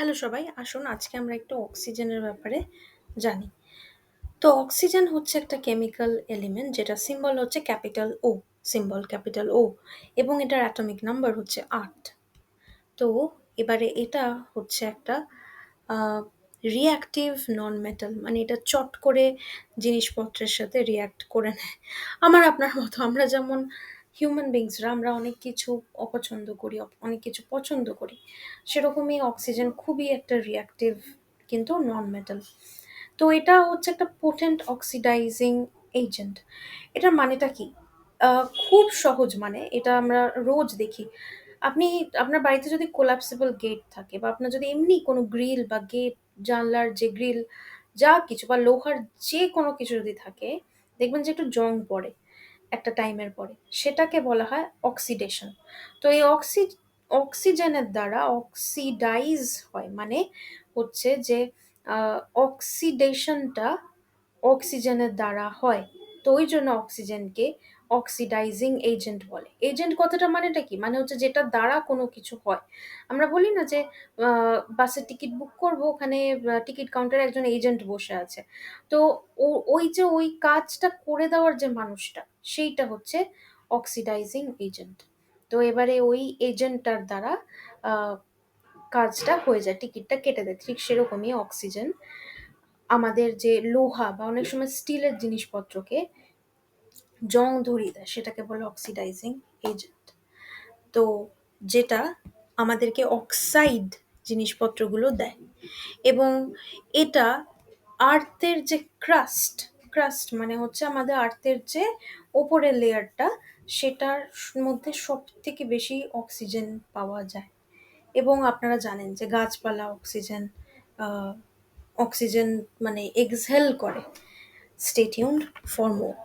Hello সবাই, আসুন আজকে আমরা একটু অক্সিজেনের ব্যাপারে জানি। তো অক্সিজেন হচ্ছে একটা কেমিক্যাল এলিমেন্ট যেটা সিম্বল হচ্ছে ক্যাপিটাল ও, সিম্বল ক্যাপিটাল ও, এবং এটার অ্যাটমিক নাম্বার হচ্ছে 8। তো এবারে এটা হচ্ছে একটা রিঅ্যাক্টিভ নন মেটাল, মানে এটা চট করে জিনিসপত্রের সাথে রিঅ্যাক্ট করে নেয়। আমার আপনার মতো, আমরা যেমন হিউম্যান বিংসরা আমরা অনেক কিছু অপছন্দ করি, অনেক কিছু পছন্দ করি, সেরকমই অক্সিজেন খুবই একটা রিঅ্যাক্টিভ কিন্তু নন মেটাল। তো এটা হচ্ছে একটা পোটেন্ট অক্সিডাইজিং এজেন্ট। এটার মানেটা কি? খুব সহজ, মানে এটা আমরা রোজ দেখি। আপনি আপনার বাড়িতে যদি কোলাপসিবল গেট থাকে, বা আপনার যদি এমনি কোনো গ্রিল বা গেট, জানলার যে গ্রিল, যা কিছু বা লোহার যে কোনো কিছু যদি থাকে, দেখবেন যে একটু জং পড়ে একটা টাইমের পরে, সেটাকে বলা হয় অক্সিডেশন। তো এই অক্সিজেনের দ্বারা অক্সিডাইজ হয়, মানে হচ্ছে যে অক্সিডেশনটা অক্সিজেনের দ্বারা হয়। তো ওই জন্য অক্সিজেনকে অক্সিডাইজিং এজেন্ট বলে। এজেন্ট কথাটা মানেটা কি? মানে হচ্ছে যেটা দ্বারা কোনো কিছু হয়। আমরা বলি না যে বাসের টিকিট বুক করব, ওখানে টিকিট কাউন্টারে একজন এজেন্ট বসে আছে। তো ওই যে ওই কাজটা করে দেওয়ার যে মানুষটা, সেইটা হচ্ছে অক্সিডাইজিং এজেন্ট। তো এবারে ওই এজেন্টটার দ্বারা আহ, কাজটা হয়ে যায়, টিকিটটা কেটে দেয়। ঠিক সেরকমই অক্সিজেন আমাদের যে লোহা বা অনেক সময় স্টিলের জিনিসপত্রকে জং ধরিয়ে দেয়, সেটাকে বলে অক্সিডাইজিং এজেন্ট। তো যেটা আমাদেরকে অক্সাইড জিনিসপত্রগুলো দেয়। এবং এটা আর্থের যে ক্রাস্ট, ক্রাস্ট মানে হচ্ছে আমাদের আর্থের যে ওপরের লেয়ারটা, সেটার মধ্যে সব থেকে বেশি অক্সিজেন পাওয়া যায়। এবং আপনারা জানেন যে গাছপালা অক্সিজেন অক্সিজেন মানে এক্সহেল করে। Stay tuned for more.